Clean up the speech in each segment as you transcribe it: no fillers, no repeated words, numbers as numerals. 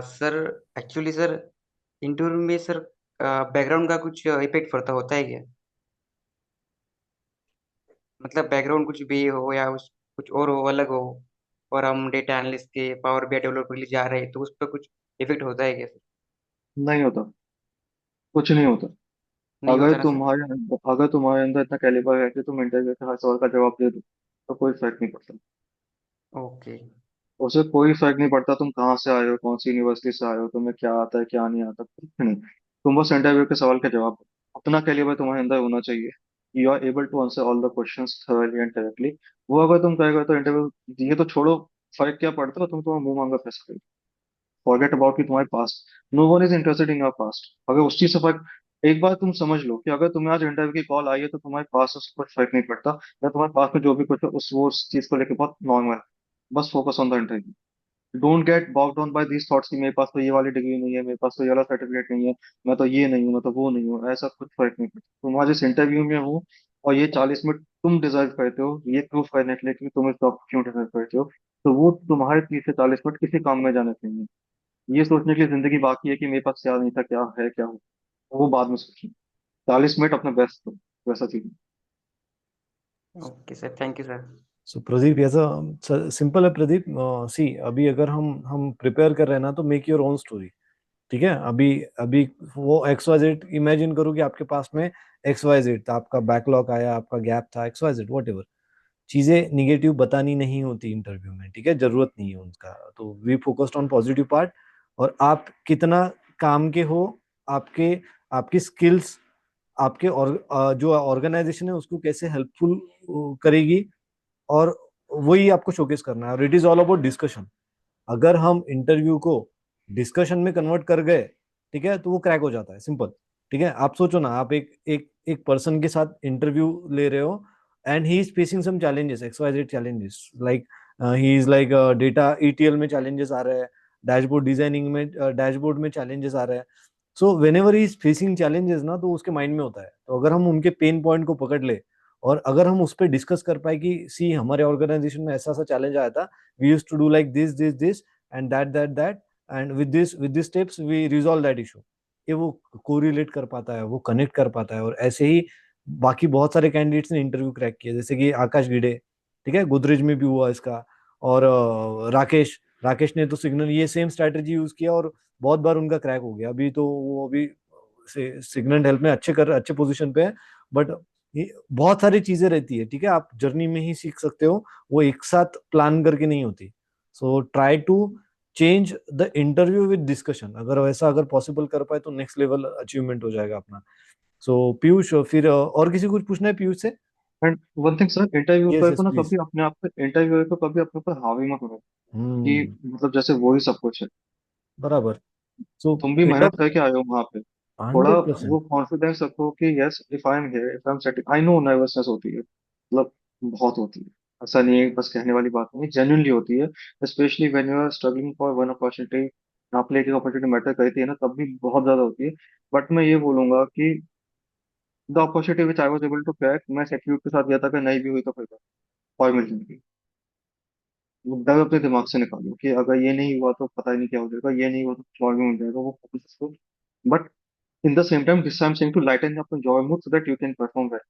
Sir, actually sir, interview में sir background का कुछ इफेक्ट पड़ता होता है क्या? मतलब बैकग्राउंड कुछ भी हो या कुछ और हो, अलग हो, और हम डेटा एनालिस्ट के पावर बीआई डेवलपर के लिए जा रहे हैं तो उस पर कुछ इफेक्ट होता है क्या सर? नहीं होता। कुछ नहीं होता। नहीं अगर होता ना सर? तुम्हारे अगर तुम्हारे अंदर इतना कैलिबर है कि तुम इंटरव्यू के हर सवाल का जवाब दे दो तो कोई फर्क नहीं पड़ता। ओके। उसे कोई फर्क नहीं पड़ता तुम कहाँ से आए हो, कौन सी यूनिवर्सिटी से आए हो, तुम्हें क्या आता है क्या नहीं आता, कुछ नहीं। तुम बस इंटरव्यू के सवाल का जवाब दो। उतना कैलिबर तुम्हारे अंदर होना चाहिए। You are able to answer all the questions thoroughly and correctly. वो अगर तुम कहेगा तो इंटरव्यू ये तो छोड़ो। फर्क क्या पड़ता है, तुम तुम्हारा मुंह मांगा पैसा। फॉरगेट अबाउट कि तुम्हारे past. No one is interested in your past. अगर उस चीज से फर्क, एक बार तुम समझ लो कि अगर तुम्हें आज इंटरव्यू की कॉल आई है तो तुम्हारे पास उससे कुछ फर्क नहीं पड़ता, या तुम्हारे पास में जो भी कुछ है उस वो उस चीज को लेकर बहुत नॉर्मल है। बस focus on the interview. Don't get bogged down by these thoughts कि मेरे पास तो ये वाली डिग्री नहीं है, मेरे पास तो ये वाला सर्टिफिकेट नहीं है, मैं तो ये नहीं हूँ, मैं तो वो नहीं हूँ। ऐसा कुछ फर्क नहीं पड़ता। तुम आज इस इंटरव्यू में हो और ये 40 मिनट तुम डिजर्व करते हो ये प्रूव करने के लिए कि तुम इस जॉब क्यों डिजर्व करते हो। तो वो तुम्हारे 30 से 40 मिनट किसी काम में जाने चाहिए। ये सोचने के लिए जिंदगी बाकी है कि मेरे पास क्या नहीं था, क्या है क्या हो, वो बाद में सोचना। 40 मिनट अपना बेस्ट दो। वैसा चीज है। Okay sir, thank you sir. So Pradeep, ऐसा सिंपल है प्रदीप। सी, अभी अगर हम प्रिपेयर कर रहे हैं ना, तो मेक योर ओन स्टोरी। ठीक है। अभी अभी वो एक्स वाई जेड इमेजिन करो कि आपके पास में एक्स वाई जेड था, आपका बैकलॉग आया, आपका गैप था, X Y Z whatever. चीजें निगेटिव बतानी नहीं होती इंटरव्यू में, ठीक है, जरूरत नहीं है उनका। तो we focused on positive part. और आप कितना काम के हो, आपके आपकी स्किल्स, आपके जो ऑर्गेनाइजेशन है उसको कैसे हेल्पफुल करेगी, और वही आपको शोकेस करना है। और it is all about discussion. अगर हम इंटरव्यू को डिस्कशन में कन्वर्ट कर गए, ठीक है, तो वो क्रैक हो जाता है, सिंपल। ठीक है। आप सोचो ना, आप एक एक एक पर्सन के साथ इंटरव्यू ले रहे हो, and he is facing some challenges, X Y Z challenges, like he is like data ETL में चैलेंजेस आ रहे हैं, डैशबोर्ड डिजाइनिंग में, डैशबोर्ड में चैलेंजेस आ रहे हैं। So whenever he is facing challenges ना, तो उसके माइंड में होता है। तो अगर हम उनके पेन पॉइंट को पकड़ ले, और अगर हम उस पर डिस्कस कर पाए कि सी, हमारे ऑर्गेनाइजेशन में ऐसा ऐसा चैलेंज आया था, we use to do like this and that, and with this steps we resolve that issue. ये वो कोरिलेट कर पाता है, वो कनेक्ट कर पाता है। और ऐसे ही बाकी बहुत सारे कैंडिडेट्स ने इंटरव्यू क्रैक किया, जैसे कि आकाश गिडे, ठीक है, गोदरेज में भी हुआ इसका। और राकेश राकेश ने तो सिग्नल ये सेम स्ट्रैटेजी यूज किया, और बहुत बार उनका क्रैक हो गया। अभी तो वो अभी सिग्नल हेल्थ में अच्छे पोजीशन पे है। बट बहुत सारी चीजें रहती है, ठीक है, आप जर्नी में ही सीख सकते हो, वो एक साथ प्लान करके नहीं होती। So try to change the interview with discussion. अगर वैसा अगर पॉसिबल कर पाए तो नेक्स्ट लेवल अचीवमेंट हो जाएगा अपना। सो पीयूष, फिर और किसी को कुछ पूछना है पीयूष से? And one thing sir, interview yes पर यस को ना प्लीज। कभी अपने आप पे, इंटरव्यू को कभी अपने ऊपर हावी मत करो कि हम्म। मतलब जैसे वो ही सब कुछ है। बराबर। सो तुम भी इंटर मेहनत करके आए हो वहां पे। थोड़ा 100%। वो कॉन्फिडेंस रखो कि yes, if I am here, if I am setting, I know nervousness होती है, मतलब बहुत होती है। ऐसा नहीं है, बस कहने वाली बात नहीं, जेन्युइनली होती है। Specially when you are struggling for one opportunity. आपके लिए एक अपॉर्चुनिटी मैटर करती है ना, तब भी बहुत ज्यादा होती है। बट मैं ये बोलूंगा कि the opportunity which I was able to crack, मैं इस एटीट्यूड के साथ गया था कि नहीं भी हुई तो कोई बात, और मिल जाएगी। वो डर अपने दिमाग से निकालो कि अगर ये नहीं हुआ तो पता ही नहीं क्या हो जाएगा, ये नहीं हुआ तो कुछ और भी हो जाएगा, वो फोकस इसको। But in the same time, this I'm saying to lighten up your mood so that you can perform well.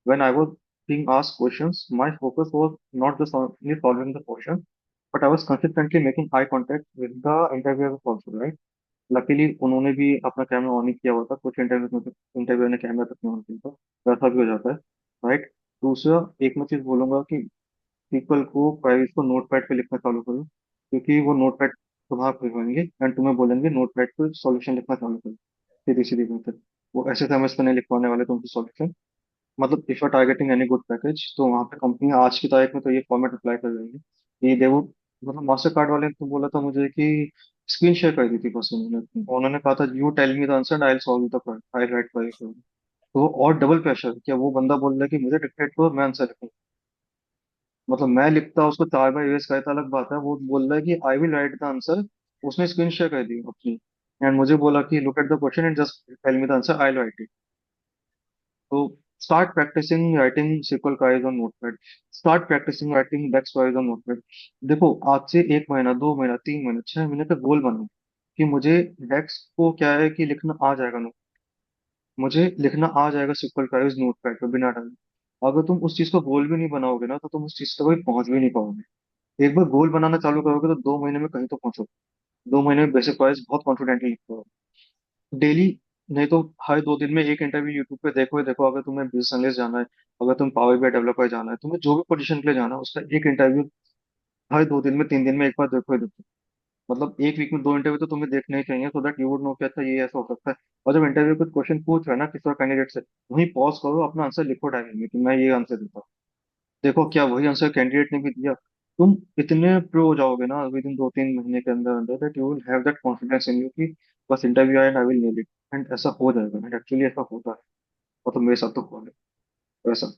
When I was being asked questions, my focus was not just only solving the question, but I was consistently making eye contact with the interviewer also, right? Luckily, उन्होंने भी अपना camera on ही किया हुआ था। कुछ interview में interview ने camera तक नहीं ऑन किया था। वैसा भी हो जाता है, राइट? दूसरा, एक मैं चीज बोलूंगा कि पीपल को क्वेरीज को नोट पैड पे लिखना चालू करो, क्योंकि वो नोट पैड तुम्हारा खुलवाएंगे एंड तुम्हें बोलेंगे नोट पैड पे सॉल्यूशन लिखना चालू करो। सीधी सीधी बात है। वो ऐसे समय पे नहीं लिखवाने वाले तुमसे सॉल्यूशन। मतलब if you are targeting any good package, तो वहाँ पे कंपनी आज की तारीख में तो ये फॉर्मेट अप्लाई कर देंगे कि दे वो, मतलब मास्टर कार्ड वाले ने तो बोला था मुझे कि स्क्रीन शेयर कर दी थी बस उन्होंने कहा था you tell me the answer, I will solve the I write for you. तो वो और डबल प्रेशर, क्या वो बंदा बोल रहा है कि मुझे डिक्टेट करो, मैं आंसर लिखूँ। मतलब मैं लिखता उसको 4 बार इरेज करता अलग बात है, वो बोल रहा है कि I will write the answer. उसने स्क्रीन शेयर कर दी अपनी, एंड मुझे बोला कि look at the question and just tell me the answer, I write it. तो start practicing writing SQL queries on notepad. Start practicing writing DAX queries on notepad. देखो, आज से 1 महीना, 2 महीना, 3 महीने, 6 महीने का गोल बनाओ कि मुझे डेक्स को क्या है कि लिखना आ जाएगा, मुझे लिखना आ जाएगा सिक्वल का यूज नोटपैड पे बिना डाले। अगर तुम उस चीज को गोल भी नहीं बनाओगे ना, तो तुम उस चीज तक कभी पहुंच भी नहीं पाओगे। एक बार गोल बनाना चालू करोगे तो 2 महीने में कहीं तो पहुंचोगे। 2 महीने में बेसिक वाइज बहुत कॉन्फिडेंटली लिखते डेली। नहीं तो हर 2 दिन में एक इंटरव्यू यूट्यूब पे देखो ही देखो। अगर तुम्हें बिजनेस एनालिस्ट जाना है, अगर तुम पावर बीआई डेवलपर जाना है, तुम्हें जो भी पोजीशन के लिए जाना है, उसका एक इंटरव्यू हर 2 दिन में 3 दिन में एक बार देखो ही देखो। मतलब एक वीक में 2 इंटरव्यू तो तुम्हें देखने ही चाहिए, so that you would know कि अच्छा ये ऐसा हो सकता है। और जब इंटरव्यू कुछ क्वेश्चन पूछ रहे हैं ना किसी और कैंडिडेट से, वहीं पॉज करो, अपना आंसर लिखो टाइमिंग में कि मैं ये आंसर देता हूँ। देखो क्या वही आंसर कैंडिडेट ने भी दिया। तुम इतने प्रो हो जाओगे ना विद इन 2-3 महीने के अंदर अंदर, that you will have that confidence in you कि बस interview and I will nail it. And ऐसा हो जाएगा, एंड एक्चुअली ऐसा होता है। और तो मेरे साथ तो हुआ है वैसा।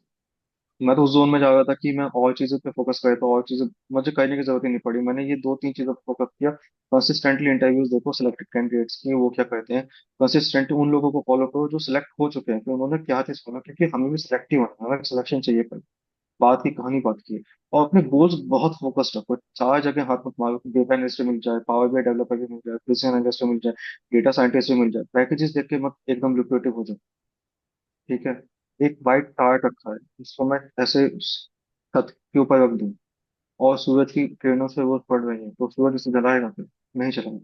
मैं तो उस जोन में जा रहा था कि मैं और चीजों पे फोकस करे, तो और चीजें मुझे करने की जरूरत ही नहीं पड़ी। मैंने ये 2-3 चीजों पे फोकस किया। कंसिस्टेंटली इंटरव्यूज देखो सिलेक्टेड कैंडिडेट्स की, वो क्या कहते हैं। कंसिस्टेंटली उन लोगों को फॉलो करो जो सिलेक्ट हो चुके हैं, कि उन्होंने क्या चीज फॉलो, क्योंकि हमें भी सिलेक्टिव होना है, हमें सिलेक्शन चाहिए। बात की कहानी बात की है। और अपने गोल्स बहुत फोकस्ड रखो, 4 जगह हाथ मत मारो कि डेटा एनालिस्ट मिल जाए, पावर बीआई डेवलपर भी मिल जाए, बिजनेस एनालिस्ट मिल जाए, डेटा साइंटिस्ट भी मिल जाए, पैकेजेस देख के मत एकदम लुक्रेटिव हो जाए। ठीक है। एक वाइट टारगेट रखा है, इसको मैं ऐसे छत के ऊपर रख दूं, और सूरज की किरणों से वो पड़ रही है, तो सूरज इसे जलाएगा फिर? नहीं जलाएगा।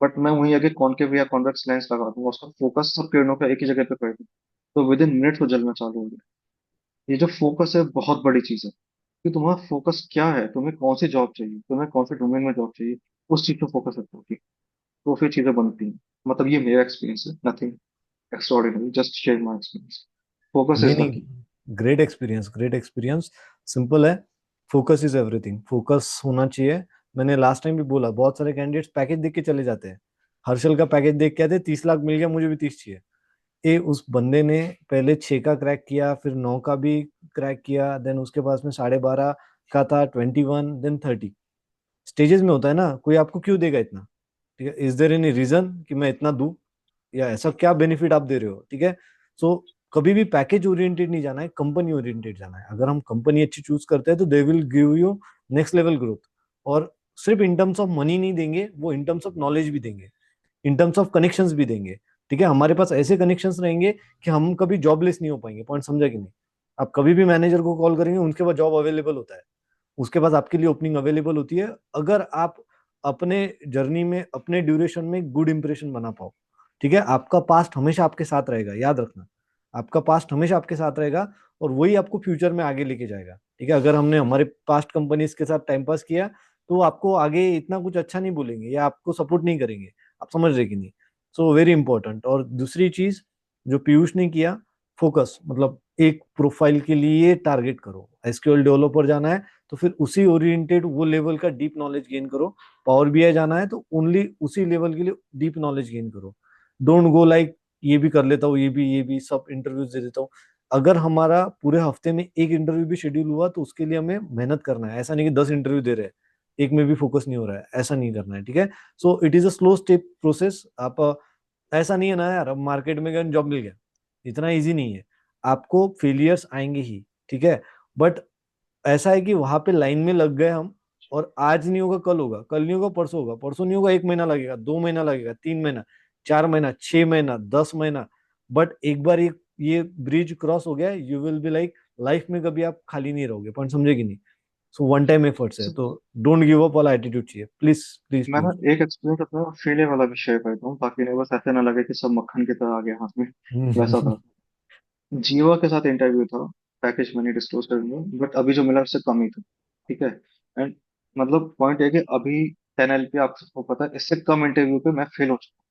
बट मैं वहीं आगे कॉनकेव या कॉन्वेक्स लेंस लगा दूंगा, उसका फोकस सब किरणों का एक ही जगह पे कर दूं, तो विद इन मिनट वो जलना चालू हो जाए। ये जो फोकस है बहुत बड़ी चीज है, कि तुम्हारा फोकस क्या है, तुम्हें कौन सी जॉब चाहिए, तुम्हें कौन से डोमेन में जॉब चाहिए, उस चीज पे फोकस रखो कि तो फिर चीजें बनती हैं। मतलब ये मेरा एक्सपीरियंस है, nothing extraordinary, just share my experience. Focus नहीं इज द नहीं, की। Great experience, great experience. Simple है, फोकस इज एवरीथिंग, फोकस होना चाहिए। मैंने लास्ट टाइम भी बोला, बहुत सारे कैंडिडेट्स पैकेज देख के चले जाते हैं। हर्षल का पैकेज देख के आते 30 लाख मिल गया, मुझे भी 30 चाहिए। ए उस बंदे ने पहले 6 का क्रैक किया, फिर 9 का भी क्रैक किया, देन उसके पास में 12.5 का था, 21, देन 30। स्टेजेस में होता है ना, कोई आपको क्यों देगा इतना? ठीक है, इज देयर एनी रीजन कि मैं इतना दूं, या ऐसा क्या बेनिफिट आप दे रहे हो? ठीक है। सो कभी भी पैकेज ओरिएंटेड नहीं जाना है, कंपनी ओरिएंटेड जाना है। अगर हम कंपनी अच्छी चूज करते हैं तो they will give you next level growth. और सिर्फ इन टर्म्स ऑफ मनी नहीं देंगे, वो इन टर्म्स ऑफ नॉलेज भी देंगे, इन टर्म्स ऑफ कनेक्शंस भी देंगे। ठीक है, हमारे पास ऐसे कनेक्शंस रहेंगे कि हम कभी जॉबलेस नहीं हो पाएंगे। पॉइंट समझा कि नहीं? आप कभी भी मैनेजर को कॉल करेंगे, उनके पास जॉब अवेलेबल होता है, उसके पास आपके लिए ओपनिंग अवेलेबल होती है, अगर आप अपने जर्नी में, अपने ड्यूरेशन में गुड इंप्रेशन बना पाओ। ठीक है, आपका पास्ट हमेशा आपके साथ रहेगा, याद रखना। आपका पास्ट हमेशा आपके साथ रहेगा, और वही आपको फ्यूचर में आगे लेके जाएगा। ठीक है, अगर हमने हमारे पास्ट कंपनीज के साथ टाइम पास किया, तो वो आपको आगे इतना कुछ अच्छा नहीं बोलेंगे या आपको सपोर्ट नहीं करेंगे। आप समझ रहे कि नहीं? So very important. और दूसरी चीज जो पीयूष ने किया, फोकस, मतलब एक प्रोफाइल के लिए टारगेट करो। एसक्यूएल डेवलपर जाना है तो फिर उसी ओरिएंटेड वो लेवल का डीप नॉलेज गेन करो। पावर बीआई जाना है तो ओनली उसी लेवल के लिए डीप नॉलेज गेन करो। डोंट गो लाइक ये भी कर लेता हूँ, ये भी सब इंटरव्यूज दे देता हूँ। अगर हमारा पूरे हफ्ते में एक इंटरव्यू भी शेड्यूल हुआ, तो उसके लिए हमें मेहनत करना है। ऐसा नहीं कि 10 इंटरव्यू दे रहे हैं, एक में भी फोकस नहीं हो रहा है, ऐसा नहीं करना है। ठीक है। So it is a slow step process. आप ऐसा नहीं है ना यार, अब मार्केट में गए जॉब मिल गया, इतना इजी नहीं है। आपको फेलियर्स आएंगे ही। ठीक है। बट ऐसा है कि वहां पे लाइन में लग गए हम, और आज नहीं होगा कल होगा, कल नहीं होगा परसों होगा, परसों नहीं होगा 1 महीना लगेगा, 2 महीना लगेगा, 3 महीना, 4 महीना, 6 महीना, 10 महीना। बट एक बार ये ब्रिज क्रॉस हो गया, you will be like, life में कभी आप खाली नहीं रहोगे। पॉइंट समझे कि नहीं? सो वन टाइम एफर्ट्स है, तो डोंट गिव अप वाला एटीट्यूड चाहिए, प्लीज प्लीज मैं ना प्लीज। एक एक्सपीरियंस अपना फेलियर वाला भी शेयर करता हूँ, ताकि नहीं बस ऐसे ना लगे कि सब मक्खन की तरह आ गया हाथ में। वैसा था। जीवा के साथ इंटरव्यू था। पैकेज मैंने डिस्क्लोज कर दिया, बट अभी जो मिला उससे कम ही था। ठीक है। एंड मतलब पॉइंट है कि अभी 10 LP आप सबको पता है, इससे कम इंटरव्यू पे मैं फेल हो चुका हूँ,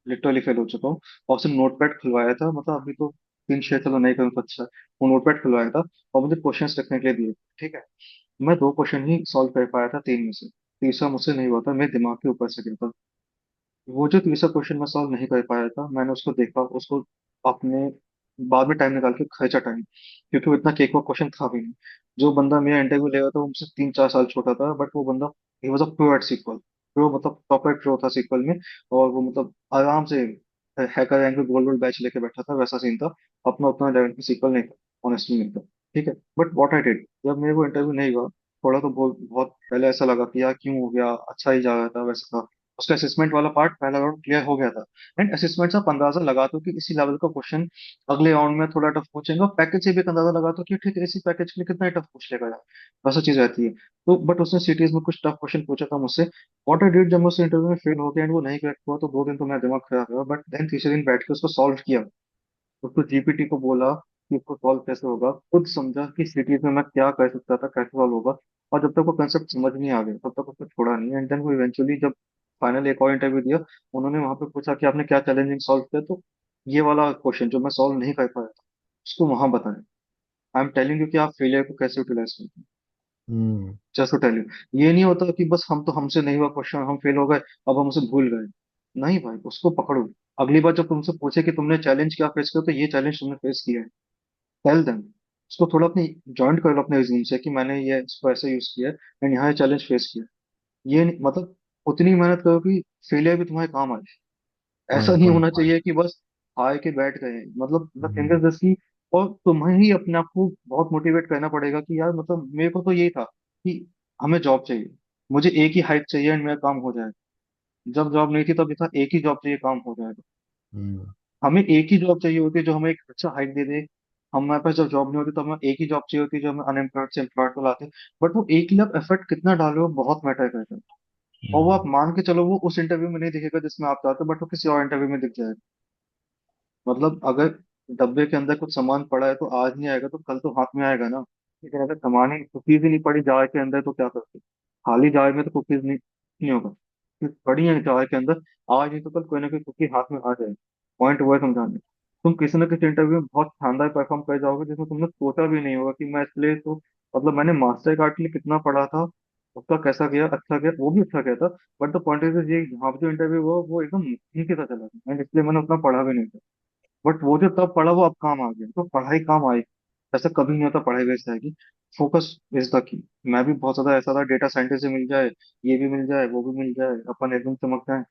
लिटरली फेल हो चुका हूँ। और उसने नोटपैड खुलवाया था, मतलब अभी तो 3-6 चलो नहीं करूँ तो अच्छा है। वो नोटपैड खुलवाया था और मुझे क्वेश्चंस लिखने के लिए दिए। ठीक है। मैं 2 क्वेश्चन ही सॉल्व कर पाया था 3 में से। तीसरा मुझसे नहीं हुआ था, मेरे दिमाग के ऊपर से गया था। वो जो तीसरा क्वेश्चन मैं सॉल्व नहीं कर पाया था, मैंने उसको देखा, उसको अपने बाद में टाइम निकाल के खर्चा टाइम, क्योंकि वो इतना केक क्वेश्चन था भी नहीं। जो बंदा मेरा इंटरव्यू ले रहा था वो मुझसे 3-4 साल छोटा था, बट वो बंदा he was a pro at SQL. Pro मतलब प्रॉपर प्रो था सीक्वल में। और वो मतलब आराम से हैकर रैंक में गोल्ड गोल्ड बैच लेके बैठा था, वैसा सीन था। अपना उतना लेवल पे सीक्वल नहीं था, ऑनेस्टली नहीं था। ठीक है। बट व्हाट आई डिड, जब मेरे को इंटरव्यू नहीं हुआ, थोड़ा तो बहुत बहुत पहले ऐसा लगा कि यार क्यों हो गया, अच्छा ही जा रहा था वैसा था। उसका असेसमेंट वाला पार्ट पहला राउंड क्लियर हो गया था। एंड असेसमेंट से आप अंदाजा लगाते हो कि इसी लेवल का क्वेश्चन अगले राउंड में थोड़ा टफ पूछेंगे, और पैकेज से भी एक अंदाजा लगाते हो कि ठीक है इसी पैकेज के लिए कितना टफ पूछ लेगा यार, वैसा चीज रहती है। तो बट उसने सिटीज में कुछ टफ क्वेश्चन पूछा था मुझसे। व्हाट आई डिड, जब मैं उस इंटरव्यू में फेल हो गया एंड वो नहीं क्रैक हुआ, तो 2 दिन तो मेरा दिमाग खराब हुआ, बट देन तीसरे दिन बैठ के उसको सॉल्व किया। उसको जीपीटी को बोला कि इसको सॉल्व कैसे होगा, खुद समझा कि सिटीज में मैं क्या कर सकता था, कैसे सॉल्व होगा। और जब तक वो कंसेप्ट समझ नहीं आ गया तब तक उसको छोड़ा नहीं, एंड देन वो इवेंचुअली जब फाइनल एक और इंटरव्यू दिया, उन्होंने वहां पे पूछा कि आपने क्या चैलेंजिंग सॉल्व किया, तो ये वाला क्वेश्चन जो मैं सॉल्व नहीं कर पाया था उसको वहां बताया। आई एम टेलिंग यू कि आप फेलियर को कैसे यूटिलाइज करते हैं। हम्म। जस्ट टू टेल यू, ये नहीं होता कि बस हम तो हमसे नहीं हुआ क्वेश्चन, हम फेल हो गए, अब हम उसे भूल गए। नहीं भाई, उसको पकड़ो। अगली बार जब तुमसे पूछे कि तुमने चैलेंज क्या फेस किया, तो ये चैलेंज तुमने फेस किया है, टेल देम। उसको थोड़ा अपनी जॉइंट कर लो अपने रिज्यूम से कि मैंने ये इसको ऐसे यूज किया है एंड यहाँ चैलेंज फेस किया है। ये मतलब उतनी मेहनत करो कि फेलियर भी तुम्हारे काम आए। ऐसा पॉइंट नहीं पॉइंट होना पॉइंट। चाहिए कि बस हार के बैठ गए हैं। मतलब द थिंग इज दिस की, और तुम्हें ही अपने आप को बहुत मोटिवेट करना पड़ेगा कि यार मतलब मेरे को तो यही था कि हमें जॉब चाहिए, मुझे एक ही हाइट चाहिए एंड मेरा काम हो जाएगा। जब जॉब नहीं थी तब ये था एक ही जॉब चाहिए, काम हो जाएगा। हम्म। हमें एक ही जॉब चाहिए होती है जो हमें एक अच्छा हाइक दे दे। हमारे पास जब जॉब नहीं होती तो हमें एक ही जॉब चाहिए होती है जो हमें अनएम्प्लॉयड से एम्प्लॉयड को लाते हैं। बट वो एक ही आप एफर्ट कितना डालो वो बहुत मैटर करता है। और वो आप हम्म। मान के चलो वो उस इंटरव्यू में नहीं दिखेगा जिसमें आप चाहते हो, बट वो किसी और इंटरव्यू में दिख जाएगा। मतलब अगर डब्बे के अंदर कुछ सामान पड़ा है तो आज नहीं आएगा तो कल तो हाथ में आएगा ना। लेकिन अगर सामान ही कुकीज ही नहीं पड़ी जार के अंदर तो क्या करते? खाली जार में तो कुकीज नहीं होगा, कुछ पड़ी है जार के अंदर, आज नहीं तो कल कोई ना कोई कुकी हाथ में आ जाएगी। पॉइंट वो है समझाने। तुम किसी न किसी इंटरव्यू में बहुत शानदार परफॉर्म कर जाओगे जिसमें तुमने सोचा भी नहीं होगा कि मैं इसलिए तो, मतलब मैंने मास्टर कार्ड के लिए कितना पढ़ा था, उसका कैसा गया, अच्छा गया, वो भी अच्छा गया था। बट द पॉइंट इज ये, यहाँ पे जो इंटरव्यू हुआ वो एकदम ठीक ही था चला गया, एंड इसलिए मैंने उतना पढ़ा भी नहीं था। बट वो जो तब पढ़ा वो अब काम आ गया, तो पढ़ाई काम आई। ऐसा कभी नहीं होता पढ़ाई वेस्ट जाएगी। फोकस इज द की। मैं भी बहुत ज्यादा ऐसा था, डेटा साइंटिस्ट मिल जाए, ये भी मिल जाए, वो भी मिल जाए, अपन एकदम चमक जाए।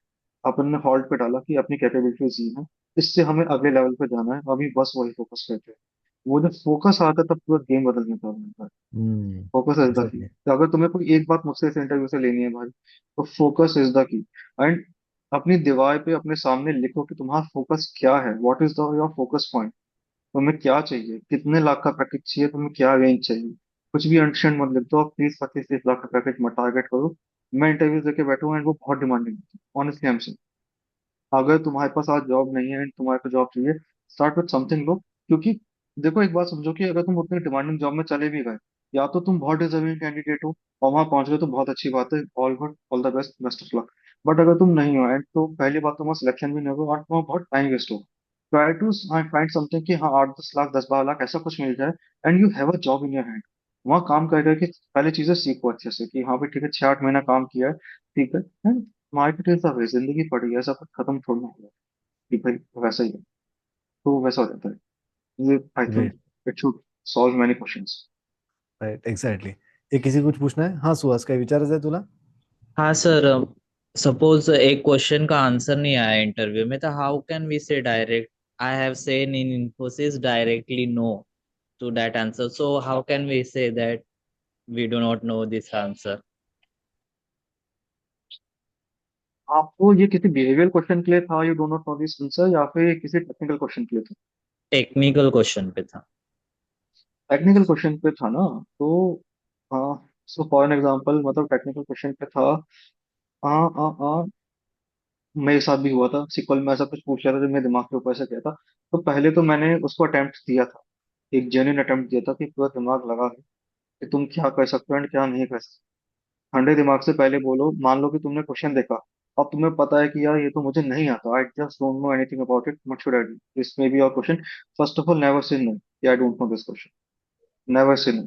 अपन ने हॉल्ट पे डाला कि अपनी कैपेबिलिटीज ये है, इससे हमें अगले लेवल पे जाना है, अभी बस वही फोकस करते हैं। वो जब फोकस आता है तब पूरा गेम बदलने का बनता है। Hmm. Focus is the key. Exactly. तो अगर तुम्हें कोई एक बात मुझसे इस इंटरव्यू से लेनी है भाई, तो फोकस इज द की। एंड अपनी दीवार पे अपने सामने लिखो कि तुम्हारा फोकस क्या है, what is the your focus point. तुम्हें क्या चाहिए, कितने लाख का पैकेज चाहिए, तुम्हें क्या रेंज चाहिए। कुछ भी अनशन मत लिख दो, आप 30 25 30 लाख का पैकेज मत टारगेट करो। मैं इंटरव्यू देके बैठा एंड वो बहुत डिमांडिंग है, ऑनेस्टली आई एम। अगर तुम्हारे पास आज जॉब नहीं है एंड तुम्हारे को जॉब चाहिए, स्टार्ट विथ समथिंग लो। क्योंकि देखो एक बात समझो कि अगर तुम उतनी डिमांडिंग जॉब में चले भी गए, या तो तुम बहुत डिजर्विंग कैंडिडेट हो और वहां पहुंच गए तो बहुत अच्छी बात है, all good, all the best, best of luck. But अगर तुम नहीं हो एंड तो पहली बात तुम्हारा सिलेक्शन भी नहीं होगा और तुम्हारा बहुत टाइम वेस्ट होगा। ट्राई टू फाइंड समथिंग कि हाँ 8 10 लाख 10 12 लाख ऐसा कुछ मिल जाए and you have a job in your hand. वहाँ काम कर करके पहले चीजें सीखो अच्छे से कि हाँ भाई ठीक है 6 8 महीना काम किया है, ठीक है। मार्केट इज द वे, जिंदगी पड़ी है, ऐसा कुछ खत्म थोड़ा ना हुआ कि भाई वैसा ही है। तो वैसा हो जाता है ये, I think great. It should solve many questions. Right exactly. Hey किसी कुछ पूछना है? हाँ सुहास, काही विचारायचं आहे तुला? हाँ सर, सपोज एक क्वेश्चन का आंसर नहीं आया इंटरव्यू में, तो how can we say direct I have seen in Infosys directly no to that answer, so how can we say that we do not know this answer? आपको ये किसी behaviour question के लिए था, you do not know this answer, या फिर ये किसी टेक्निकल क्वेश्चन के लिए था? टेक्निकल क्वेश्चन पे था। टेक्निकल क्वेश्चन पे था ना, तो हाँ। सो फॉर एन एग्जांपल, मतलब टेक्निकल क्वेश्चन पे था। आ, आ, आ, मेरे साथ भी हुआ था, सिक्वल में ऐसा कुछ पूछ लिया था जो मेरे दिमाग के ऊपर से किया था। तो पहले तो मैंने उसको अटेम्प्ट दिया था, एक जेन्युइन अटेम्प्ट दिया था कि पूरा दिमाग लगा के कि तुम क्या कर सकते हो एंड क्या नहीं कर सकते। ठंडे दिमाग से पहले बोलो, मान लो कि तुमने क्वेश्चन देखा, अब तुम्हें पता है कि यार ये तो मुझे नहीं आता, I just don't know anything about it, what should I do, this may be your question. First of all never say no कि I don't know this question, never say no.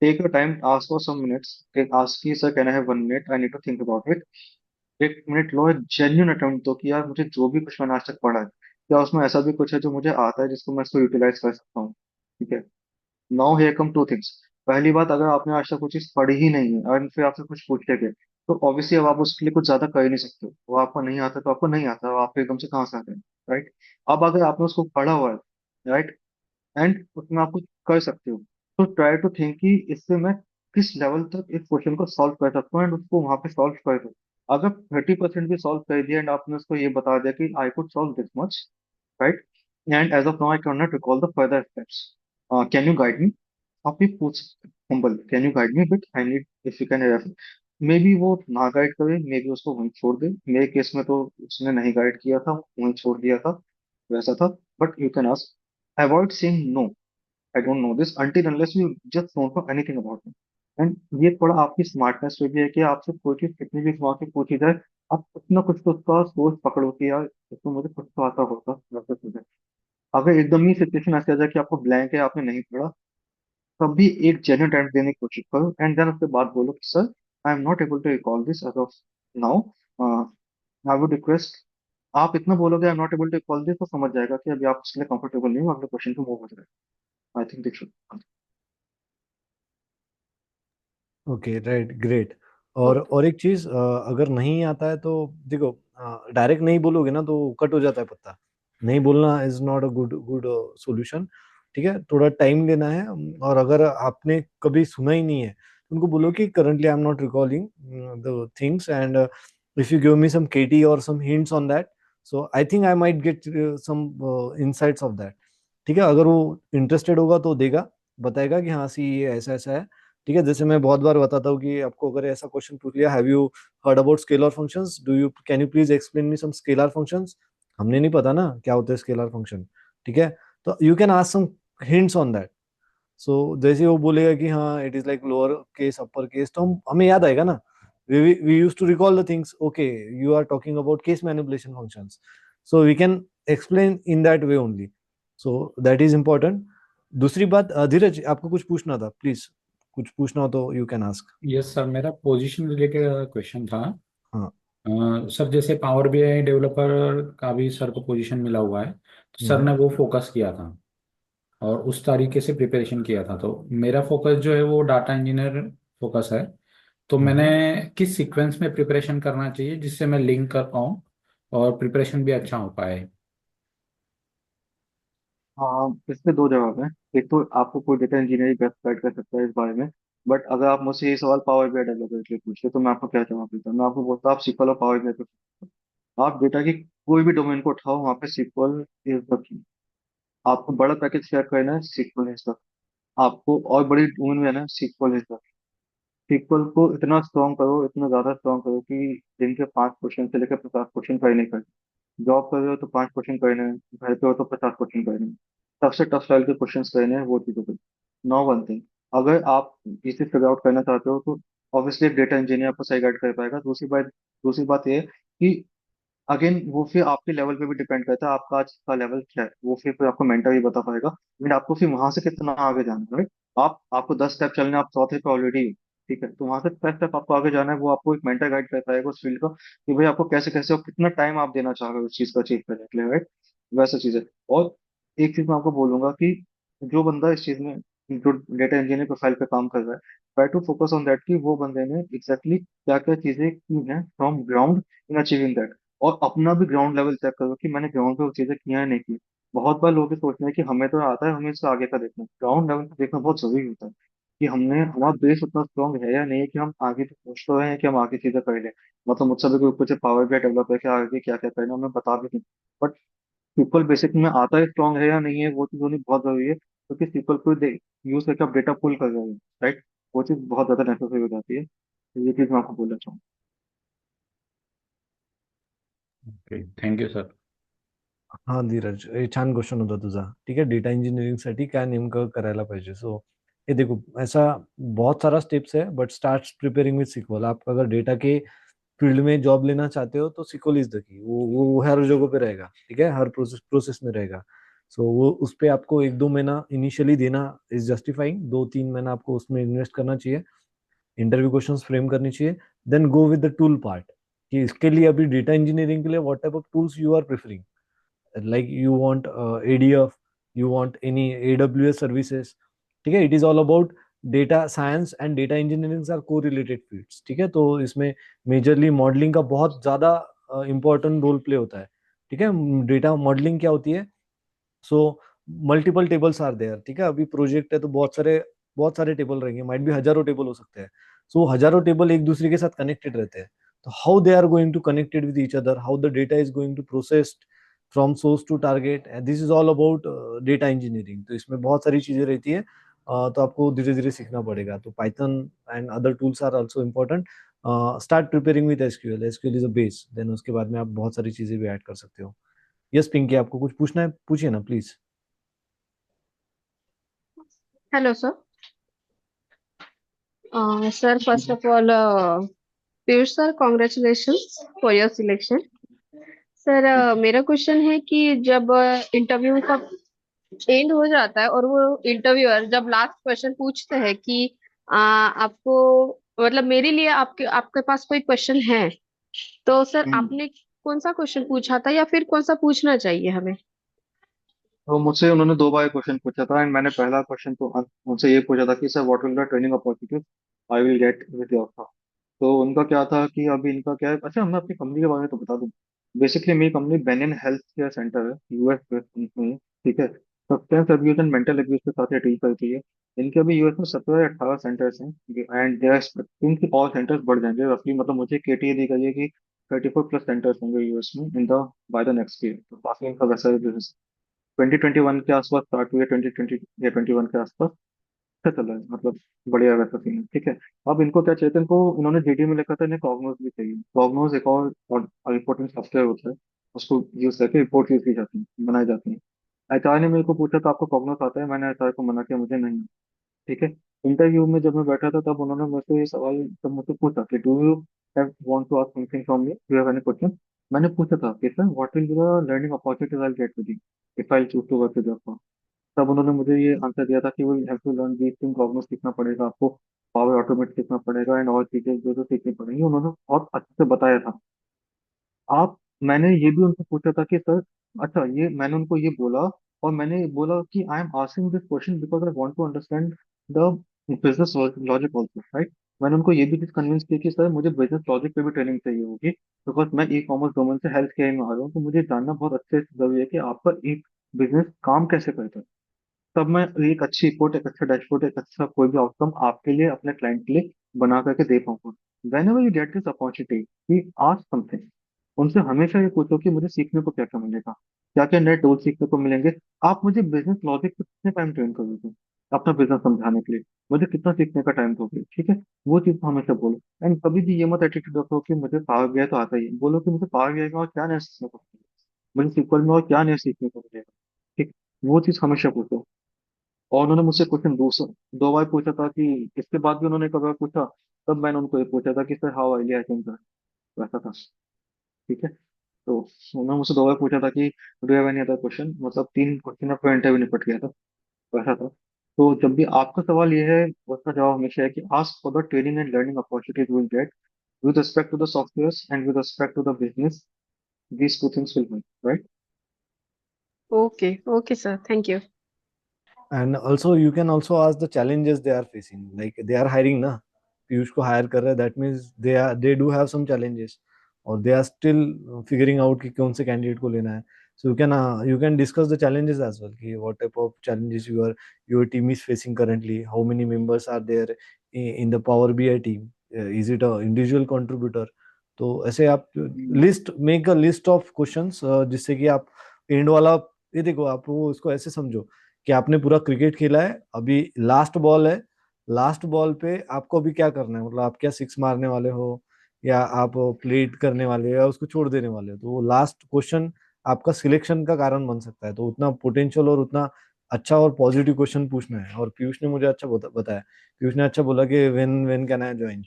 Take your time, ask for some minutes, ask की sir can I have 1 minute, I need to think about it. 1 minute लो, एक genuine attempt दो कि यार मुझे जो भी कुछ मैंने आज तक पढ़ा है, क्या उसमें ऐसा भी कुछ है जो मुझे आता है जिसको मैं इसको यूटिलाइज कर सकता हूँ। ठीक है। Now here come 2 things. पहली बात, अगर आपने आज तक कुछ चीज पढ़ी ही नहीं है और फिर आपसे कुछ पूछ के गए, तो ऑब्वियसली अब आप उसके लिए कुछ ज्यादा कर ही नहीं सकते हो। वो आपको नहीं आता तो आपको नहीं आता, आप एकदम से कहाँ से आ गए? राइट। अब अगर आपने उसको पढ़ा हुआ है, राइट, एंड उसमें आप कुछ कर सकते हो, तो ट्राई टू थिंक कि इससे मैं किस लेवल तक इस क्वेश्चन को सॉल्व कर सकता हूँ एंड उसको वहां पे सॉल्व कर दो। अगर 30% भी सॉल्व कर दिया एंड आपने उसको ये बता दिया कि I could solve this much, right, and as of now I can not recall the further steps, can you guide me? आप भी पूछ humble, can you guide me bit, I need if you can refer. Maybe वो ना guide करे, may be उसको वहीं छोड़ दे। मेरे केस में तो उसने नहीं गाइड किया था, वहीं छोड़ दिया था, वैसा था। But you can ask, avoid saying no, I don't know this until unless you just don't know anything about it। And ये थोड़ा आपकी स्मार्टनेस पे भी है कि आपसे कोई चीज कितनी भी स्मार्ट की पूछी जाए, आप कुछ ना कुछ तो उसका सोर्स पकड़ो कि यार इसको मुझे कुछ तो आता होगा, वैसे चीजें। अगर एकदम ही सिचुएशन ऐसे आ जाए कि आपको ब्लैंक है, आपने नहीं पढ़ा, तब भी एक जेन्युइन टाइम देने की कोशिश करो एंड देन उसके बाद बोलो कि sir, I am not able to recall this as of now, I would request. आप इतना बोलोगे I am not able to recall this, तो समझ जाएगा कि अभी आप उसके लिए कंफर्टेबल नहीं हो, अगले क्वेश्चन पे मूव हो जाएगा। I think this should. Okay, right, great. और एक चीज, अगर नहीं आता है तो देखो, डायरेक्ट नहीं बोलोगे ना तो कट हो जाता है पत्ता। नहीं बोलना is not a good good solution. ठीक है, थोड़ा टाइम लेना है। और अगर आपने कभी सुना ही नहीं है तो उनको बोलो कि currently I am not recalling the things, and if you give me some केटी और some hints on that, so I think I might get some insights of that. ठीक है, अगर वो इंटरेस्टेड होगा तो देगा, बताएगा कि हाँ सी ये ऐसा ऐसा है। ठीक है, जैसे मैं बहुत बार बताता हूँ कि आपको अगर ऐसा क्वेश्चन पूछ लिया, have you heard about scalar functions, do you can you please explain me some scalar functions. हमने नहीं पता ना क्या होते हैं स्केलर फंक्शन। ठीक है, तो you can ask some hints on that. So जैसे वो बोलेगा कि हाँ it is like lower case upper case, तो हम हमें याद आएगा ना। We use to recall the things, okay you are talking about case manipulation functions, so we can explain in that way only. So that is important. दूसरी बात, धीरज आपको कुछ पूछना था, प्लीज कुछ पूछना हो तो you can ask. Yes sir, मेरा पोजीशन रिलेटेड क्वेश्चन था। हाँ। सर जैसे पावर बीआई डेवलपर का भी सर को पोजीशन मिला हुआ है, तो सर हम्म। ने वो फोकस किया था और उस तरीके से प्रिपरेशन किया था। तो मेरा फोकस जो है वो डाटा इंजीनियर फोकस है। तो मैंने हम्म। किस सीक्वेंस में प्रिपरेशन करना चाहिए जिससे मैं लिंक कर पाऊँ और प्रिपरेशन भी अच्छा हो पाए? हाँ, इसके दो जवाब हैं। एक तो आपको कोई डेटा इंजीनियरिंग बेस्ट गाइड कर सकता है इस बारे में, बट अगर आप मुझसे ये सवाल पावर बीआई डेवलपर के लिए पूछते तो मैं आपको क्या जवाब देता? मैं आपको बोलता आप SQL और पावर बीआई पे, आप डेटा की कोई भी डोमेन को उठाओ, वहाँ पे SQL इज द की। आपको बड़ा पैकेज शेयर करना है, SQL इज द। आपको और बड़ी डोमेन में है ना, SQL इज द। SQL को इतना स्ट्रॉन्ग करो, इतना ज्यादा स्ट्रॉन्ग करो कि दिन के 5 क्वेश्चन से लेकर 50 क्वेश्चन करने का। जॉब कर रहे हो तो 5 क्वेश्चन करने हैं, घर पे हो तो 50 क्वेश्चन करने हैं। सबसे टफ स्टाइल के क्वेश्चन करने हैं, वो चीजों पे। नो वन थिंग, अगर आप इसे फिगर आउट करना चाहते हो तो ऑब्वियसली एक डेटा इंजीनियर आपको सही गाइड कर पाएगा। दूसरी बात ये है कि अगेन वो फिर आपके लेवल पे भी डिपेंड करता है, आपका आज का लेवल क्या है, वो फिर आपको मेंटर ही बता पाएगा। लेकिन आपको फिर वहां से कितना आगे जाना है, right? आपको 10 स्टेप चलने हैं, आप चौथे पे ऑलरेडी। ठीक है, तो वहां से 10 स्टेप आपको आगे जाना है, वो आपको एक मेंटर गाइड कर पाएगा उस फील्ड का, कि भाई आपको कैसे कैसे और कितना टाइम आप देना चाह रहे हो उस चीज को अचीव करने के लिए, राइट। वैसा चीज है। और एक चीज मैं आपको बोलूंगा कि जो बंदा इस चीज में, जो डेटा इंजीनियर प्रोफाइल पे काम कर रहा है, try to focus on that कि वो बंदे ने एग्जैक्टली क्या क्या चीजें की हैं from ground in achieving that. और अपना भी ग्राउंड लेवल चेक करो कि मैंने ग्राउंड पे वो चीजें की हैं नहीं की। बहुत बार लोग ये सोचते हैं कि हमें तो आता है, हमें इससे आगे का देखना है। ग्राउंड लेवल पे देखना बहुत जरूरी होता है कि हमने हमारा बेस उतना स्ट्रांग है या नहीं है कि हम आगे तो सोच तो रहे हैं कि हम आगे चीजें कर लें। मतलब मुझसे भी कोई पूछे पावर बीआई डेवलपर के आगे क्या क्या करना है, मैं बता भी दूं। बट SQL बेसिक में आता है स्ट्रांग है या नहीं है, वो चीज होनी बहुत जरूरी है, क्योंकि SQL को यूज करके आप डेटा पुल कर रहे हो, राइट। वो चीज बहुत ज्यादा नेसेसरी हो जाती है, तो ये चीज मैं आपको बोलना चाहूँ। Okay, thank you sir. हा धीरज, हे छान क्वेश्चन होता तुझा. ठीक आहे, डेटा इंजिनिअरिंग साठी काय नेमकं करायला पाहिजे. सो ये देखो, ऐसा बहुत सारा स्टेप्स है, but start preparing with SQL. आप अगर डेटा के फील्ड में जॉब लेना चाहते हो तो सिक्वल इज द की. वो हर जगह पे रहेगा. ठीक है, हर प्रोसेस प्रोसेस में रहेगा. सो वो उस पे आपको 1-2 महीना इनिशियली देना इज जस्टिफाइंग. 2-3 महीना आपको उसमें इन्वेस्ट करना चाहिए, इंटरव्यू क्वेश्चंस फ्रेम करनी चाहिए. Then go with the tool part, कि इसके लिए अभी डेटा इंजीनियरिंग के लिए what type of tools you are preferring. like you want ADF, you want any AWS services. ठीक है, it is all about data science and data engineering are co related fields. ठीक है, तो इसमें majorly modelling का बहुत ज्यादा important role play होता है. ठीक है, डेटा मॉडलिंग क्या होती है. So multiple tables are there. ठीक है, अभी प्रोजेक्ट है तो बहुत सारे टेबल रहेंगे, माइट भी हजारों टेबल हो सकते हैं. सो हजारों टेबल एक दूसरे के साथ कनेक्टेड रहते हैं. तो how they are going to connected with each other, how the data is going to processed from source to target, this is all about data engineering. तो इसमें बहुत सारी चीजें रहती है, तो आपको धीरे धीरे सीखना पड़ेगा। तो Python and other tools are also important. Start preparing with SQL, SQL is a base, then उसके बाद में आप बहुत सारी चीजें भी ऐड कर सकते हो। यस पिंकी, आपको कुछ पूछना है, पूछिए ना please. Hello, sir. Sir, first of all, Piyush sir, congratulations for your selection. Sir मेरा क्वेश्चन है कि जब इंटरव्यू का एंड हो जाता है और वो इंटरव्यूअर जब लास्ट क्वेश्चन पूछते हैं कि आपको मतलब मेरे लिए आपके आपके पास कोई क्वेश्चन है, तो सर आपने कौन सा क्वेश्चन पूछा था या फिर कौन सा पूछना चाहिए हमें? तो मुझसे उन्होंने दो बार क्वेश्चन पूछा था, एंड मैंने पहला क्वेश्चन तो उनसे ये पूछा था कि sir what will the training opportunities I will get with your offer. तो उनका क्या था कि अभी इनका क्या है, अच्छा मैं अपनी कंपनी के बारे में तो बता दूं। बेसिकली मेरी company Benin health care centre है, यूएस बेस्ड कंपनी है, ठीक है। Substance abuse and mental abuse के साथ ये डील करती है। इनके अभी यूएस में 17 या 18 सेंटर्स हैं, एंड दे आर एक्सपेक्टिंग कि और सेंटर्स बढ़ जाएंगे रफली। मतलब मुझे केटीए दी गई है कि 34+ सेंटर्स होंगे यूएस में in the by the next year. तो काफी इनका वैसा बिजनेस 2021 के आसपास स्टार्ट हुई है, 2020 या 21 के आसपास। अच्छा चल रहा है, मतलब बढ़िया वैसा सीन है, ठीक है। अब इनको क्या चाहिए था, इनको इन्होंने जीडी में लिखा था इन्हें कॉग्नोज भी चाहिए। कॉग्नोज एक और रिपोर्टिंग सॉफ्टवेयर होता है, उसको यूज करके रिपोर्ट यूज की जाती है, बनाई जाती है। एचआर ने मेरे को पूछा था आपको कॉग्नोज आता है, मैंने एचआर को मना किया, मुझे नहीं। ठीक है। इंटरव्यू में जब मैं बैठा था तब उन्होंने मुझसे ये सवाल तब मुझसे पूछा कि do you have want to ask something from me, do you have any question. मैंने पूछा था कि sir what will be the learning opportunities I get with you if I choose to work with your. तब उन्होंने मुझे ये answer दिया था कि वो have to learn these thing, कॉग्निस सीखना पड़ेगा आपको, पावर ऑटोमेट सीखना पड़ेगा, एंड और चीजें जो जो सीखनी पड़ेंगी, उन्होंने बहुत अच्छे से बताया था। आप मैंने ये भी उनसे पूछा था कि सर, अच्छा ये मैंने उनको ये बोला, और मैंने बोला कि I am asking this question because I want to understand the business logic also, right. मैंने उनको ये भी चीज कन्विंस की कि सर मुझे बिजनेस लॉजिक पे भी ट्रेनिंग चाहिए होगी, बिकॉज मैं ई कॉमर्स डोमेन से हेल्थ केयर में आ रहा हूँ, तो मुझे जानना बहुत अच्छे से जरूरी है कि आपका एक बिजनेस काम कैसे करता है। तब मैं एक अच्छी रिपोर्ट, एक अच्छा डैशबोर्ड, एक अच्छा कोई भी आउटकम आपके लिए, अपने क्लाइंट के लिए बना करके दे पाऊंगा। When ever you get this opportunity कि आस्क समथिंग, उनसे हमेशा ये पूछो कि मुझे सीखने को क्या क्या मिलेगा, क्या क्या नए टूल सीखने को मिलेंगे। आप मुझे बिजनेस लॉजिक पे कितने टाइम ट्रेन करोगे अपना बिजनेस समझाने के लिए, मुझे कितना सीखने का टाइम दोगे, ठीक है। वो चीज तो हमेशा बोलो। एंड कभी भी ये मत एटीट्यूड रखो कि मुझे पावर बीआई तो आता ही है, बोलो कि मुझे पावर बीआई में और क्या नया सीखने को मिलेगा, मुझे सीक्वल में और क्या नया सीखने को मिलेगा, ठीक। वो चीज हमेशा पूछो। और उन्होंने मुझसे क्वेश्चन दो बार पूछा था कि इसके बाद भी उन्होंने एक बार पूछा, तब मैंने उनको ये पूछा था कि sir how early I can start, वैसा था, ठीक है। तो उन्होंने मुझसे दो बार पूछा था कि do have any other question, मतलब 3 क्वेश्चन आपका इंटरव्यू निपट गया था, वैसा था। तो जब भी आपका सवाल ये है, उसका जवाब हमेशा है कि ask for the training and learning opportunities will get with respect to the softwares and with respect to the business, these two things will help, right? Okay okay sir, thank you. And also you can also ask the challenges they are facing, like they are hiring na, Piyush को higher कर रहे हैं, that means they do have some challenges, or they are still figuring out कि कौन से candidate को लेना है। So you can discuss the challenges as well, कि what type of challenges your team is facing currently, how many members are there in the Power BI team, is it a individual contributor। तो ऐसे आप make a list of questions, जिससे कि आप and वाला, ये देखो आप वो उसको ऐसे समझो कि आपने पूरा क्रिकेट खेला है, अभी लास्ट बॉल है, लास्ट बॉल पे आपको अभी क्या करना है, मतलब आप क्या सिक्स मारने वाले हो, या आप प्लेट करने वाले हो, या उसको छोड़ देने वाले हो। तो वो लास्ट क्वेश्चन आपका सिलेक्शन का कारण बन सकता है। तो उतना पोटेंशियल और उतना अच्छा और पॉजिटिव क्वेश्चन पूछना है। और पीयूष ने मुझे अच्छा बताया, पीयूष ने अच्छा बोला कि when when can I join.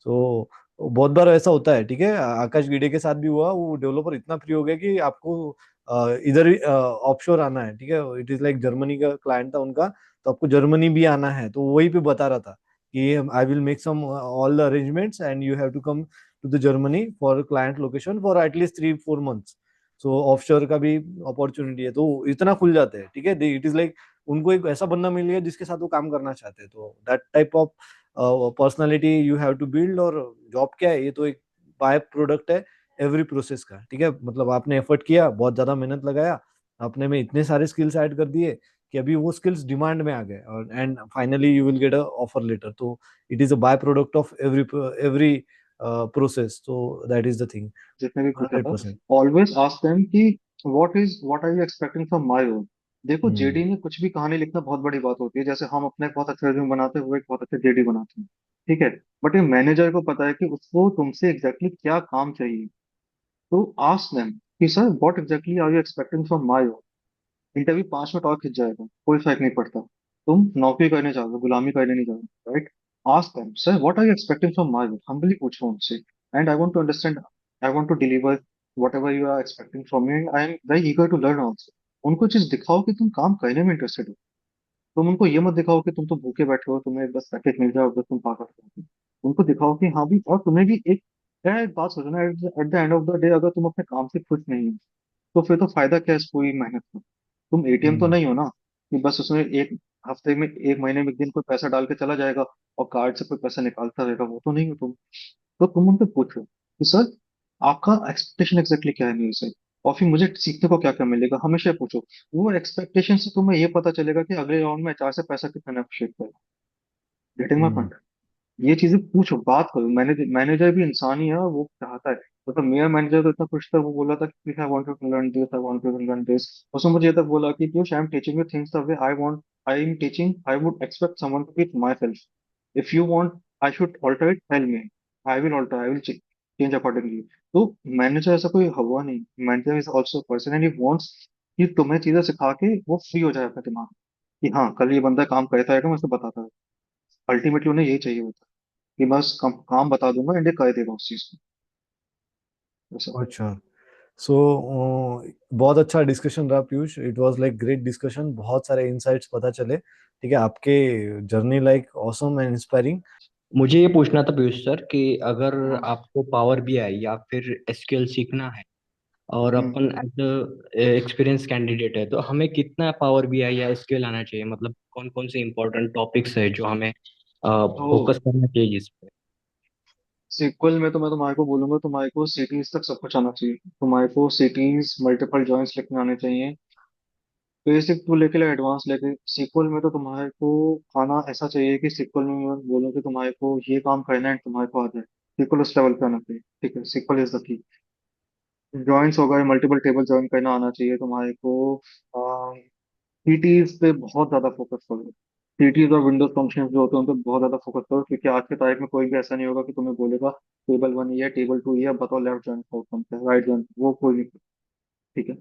So बहुत बार ऐसा होता है, ठीक है, आकाश गिडे के साथ भी हुआ, वो डेवलपर इतना फ्री हो गया कि आपको इधर ही ऑफशोर आना है, ठीक है, इट इज लाइक जर्मनी का क्लाइंट था उनका, तो आपको जर्मनी भी आना है। तो वही पे बता रहा था कि I will make some all the arrangements and you have to come to the Germany for client location for at least 3-4 months. So offshore का भी अपॉर्चुनिटी है, तो इतना खुल जाते हैं, ठीक है। इट इज लाइक उनको एक ऐसा बंदा मिल गया जिसके साथ वो काम करना चाहते हैं। तो that type of personality you have to build. और जॉब क्या है, ये तो एक बाय प्रोडक्ट है एवरी प्रोसेस का, ठीक है। मतलब आपने एफर्ट किया, बहुत ज्यादा मेहनत लगाया, अपने में इतने सारे स्किल्स ऐड कर दिए कि अभी वो स्किल्स डिमांड में आ गए, और and finally you will get a offer letter. तो it is a by product of every process, तो दैट इज द थिंग. जितने भी पूछा था, 100%. ऑलवेज आस्क देम कि what are you expecting from my role. देखो, हम्म. जेडी में कुछ भी कहानी लिखना बहुत बड़ी बात होती है. जैसे हम अपने एक बहुत अच्छा रिज्यूम बनाते हैं, वो एक बहुत अच्छा जेडी बनाते हैं, ठीक है. बट ये मैनेजर को पता है कि उसको तुमसे एग्जैक्टली क्या काम चाहिए. तो आस्क देम कि sir what exactly are you expecting from my role. Interview 5 minute और खिंच जाएगा, कोई फर्क नहीं पड़ता. तुम नौकरी करने जाओगे, गुलामी करने नहीं जाओगे, right. Ask them sir what are you expecting from my work. Humbly पूछो उनसे. And I want to understand, I want to deliver whatever you are expecting from me. I am very eager to learn also. उनको चीज दिखाओ कि तुम काम करने में इंटरेस्टेड हो. तुम उनको ये मत दिखाओ कि तुम तो भूखे बैठे हो, तुम्हें बस पैकेज मिल जाए और बस तुम पागल हो. उनको दिखाओ कि हाँ भी, और तुम्हें भी एक, क्या एक बात सोचो ना, at the end of the day अगर तुम अपने काम से खुश नहीं हो, तो फिर तो फायदा क्या है इस पूरी मेहनत का. तुम एटीएम तो हम्म. नहीं हो ना, कि बस उसमें एक हफ्ते में, एक महीने में एक दिन कोई पैसा डाल के चला जाएगा और कार्ड से कोई पैसा निकालता रहेगा. वो तो नहीं हो तुम. तो तुम उनसे पूछो कि सर आपका एक्सपेक्टेशन एग्जैक्टली क्या है मेरे से, और फिर मुझे सीखने को क्या क्या मिलेगा. हमेशा पूछो. वो एक्सपेक्टेशन से तुम्हें ये पता चलेगा कि अगले राउंड में एचआर से पैसा कितना नेगोशिएट करेगा. Getting my hmm. पॉइंट. ये चीजें पूछो, बात करो. मैनेजर मैनेजर भी इंसान ही है, और वो चाहता है. मतलब मेरा मैनेजर तो इतना खुश था, वो बोला था कि I want to learn this, I want to learn this. उसने मुझे ये तक बोला कि Piyush, I am teaching you things the way I want, I am teaching, I would expect someone to teach myself. If you want I should alter it, tell me, I will alter, I will change accordingly. तो manager ऐसा कोई हुआ नहीं. Manager is also person and he wants कि तुम्हें चीजें सिखा के वो फ्री हो जाए अपने दिमाग में, कि हाँ कल ये बंदा काम करता है, मैं उसे बताता हूँ. अल्टीमेटली उन्हें यही चाहिए होता है कि बस काम बता दूंगा एंड ये कर देगा उस चीज को. ऐसा. अच्छा. सो बहुत अच्छा डिस्कशन रहा Piyush. It was like great discussion. बहुत सारे इनसाइट्स पता चले. ठीक है, आपके journey like awesome and inspiring. मुझे ये पूछना था पीयूष सर कि अगर हाँ. आपको पावर बीआई या फिर एसक्यूएल सीखना है और हम्म. अपन एज एक्सपीरियंस कैंडिडेट है तो हमें कितना पावर बीआई या एसक्यूएल आना चाहिए, मतलब कौन कौन से इंपॉर्टेंट टॉपिक्स है जो हमें तो फोकस करना चाहिए इस पे। सीक्वल में तो मैं तुम्हारे को बोलूंगा, तुम्हारे को सिटीज तक सब कुछ आना चाहिए. तुम्हारे को सिटीज मल्टीपल जॉइंट्स लिखने आने चाहिए, बेसिक टू लेके एडवांस लेके. सीक्वल में तो तुम्हारे को आना ऐसा चाहिए कि सीक्वल में मैं बोलूँ कि तुम्हारे को ये काम करना है, तुम्हारे को आ जाए. सीक्वल उस लेवल पे आना चाहिए, ठीक है. SQL is the key. Joins हो गए, मल्टीपल टेबल ज्वाइन करना आना चाहिए तुम्हारे को. सीटीज पे बहुत ज्यादा फोकस करो. सीटीज और विंडोज फंक्शंस जो होते हैं उन पे बहुत ज्यादा फोकस करो, क्योंकि आज के तारीख में कोई भी ऐसा नहीं होगा कि तुम्हें बोलेगा टेबल 1 ये टेबल 2 ये, बताओ लेफ्ट जॉइन आउटकम है, राइट जॉइन, वो कोई नहीं. ठीक है.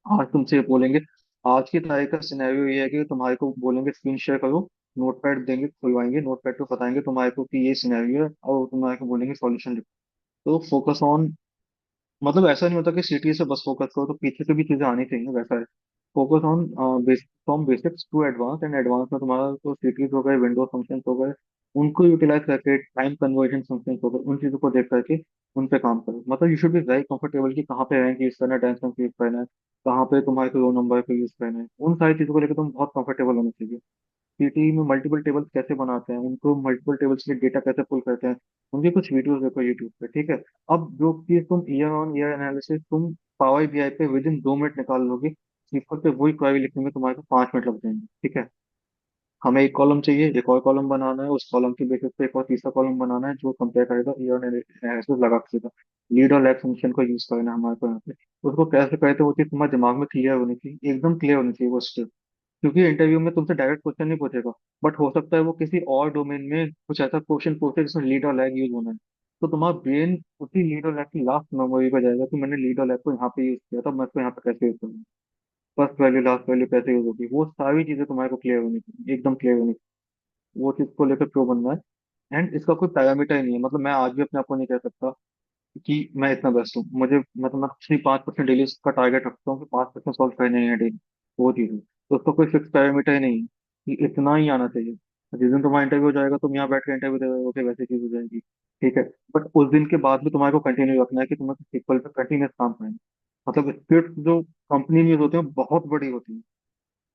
आज तुमसे ये बोलेंगे, आज की तारीख का सिनेरियो ये है कि तुम्हारे को बोलेंगे स्क्रीन शेयर करो, नोटपैड देंगे, खुलवाएंगे नोटपैड पे, बताएंगे तुम्हारे को कि ये सिनेरियो है, और तुम्हारे को बोलेंगे सॉल्यूशन लिखो. तो फोकस ऑन, मतलब ऐसा नहीं होता कि सिटी से बस फोकस करो, तो पीछे से भी चीजें आनी चाहिए, वैसा है. Focus on from basics to advance, and advance में तुम्हारा तो सिटीज हो गए, विंडोज फंक्शंस हो गए, उनको यूटिलाइज करके, टाइम कन्वर्जन फंक्शंस हो गए, उन चीजों को देख करके उन पे काम करो. मतलब you should be very comfortable कि कहाँ पे रैंक यूज करना है, डांस यूज करना है, कहाँ पे तुम्हारे को रो नंबर पे यूज करना है. उन सारी चीजों को लेकर तुम बहुत कंफर्टेबल होना चाहिए. पीटी में मल्टीपल टेबल्स कैसे बनाते हैं, उनको मल्टीपल टेबल्स के डेटा कैसे पुल करते हैं, उनकी कुछ वीडियोस देखो यूट्यूब पे, ठीक है. अब जो चीज तुम ईयर ऑन ईयर एनालिसिस तुम पावर बीआई पे विद इन 2 मिनट निकाल लोगे, SQL पे वही क्वेरी लिखने में तुम्हारे को 5 मिनट लग जाएंगे, ठीक है. हमें एक कॉलम चाहिए, एक और कॉलम बनाना है, उस कॉलम की बेसिस पे एक और तीसरा कॉलम बनाना है जो कंपेयर करेगा ईयर एनालिसिस लगा के सीधा. लीड और लैग फंक्शन को यूज करना है हमारे को यहाँ पे. उसको कैसे करते हैं वो चीज तुम्हारे दिमाग में क्लियर होनी चाहिए, एकदम क्लियर होनी चाहिए वो स्टेप. क्योंकि इंटरव्यू में तुमसे डायरेक्ट क्वेश्चन नहीं पूछेगा, बट हो सकता है वो किसी और डोमेन में कुछ ऐसा क्वेश्चन पूछे जिसमें लीड और लैग यूज होना है. तो तुम्हारा ब्रेन उसी लीड और लैग की लास्ट मेमोरी पर जाएगा कि मैंने लीड और लैग को यहाँ पे यूज किया था, मैं इसको यहाँ पे कैसे यूज करूँगा, फर्स्ट वैल्यू लास्ट वैल्यू कैसे यूज होगी. वो सारी चीजें तुम्हारे को क्लियर होनी चाहिए, एकदम क्लियर होनी चाहिए. वो चीज को लेकर प्रो बनना है. एंड इसका कोई पैरामीटर ही नहीं है. मतलब मैं आज भी अपने आप को नहीं कह सकता कि मैं इतना बेस्ट हूँ. मुझे, मतलब मैं सिर्फ 5% डेली का टारगेट रखता हूँ कि 5% सॉल्व करने हैं डेली, वो चीज़ है. तो उसका कोई फिक्स पैरामीटर ही नहीं है कि इतना ही आना चाहिए. जिस दिन तुम्हारा इंटरव्यू हो जाएगा, तुम यहाँ बैठ के इंटरव्यू दे रहे हो, वैसी चीज हो जाएगी, ठीक है. बट उस दिन के बाद भी तुम्हारे को कंटिन्यू रखना है कि तुम्हें सीक्वल पे कंटिन्यूस काम करना है. मतलब स्क्रिप्ट जो कंपनी न्यूज होती है वो बहुत बड़ी होती है,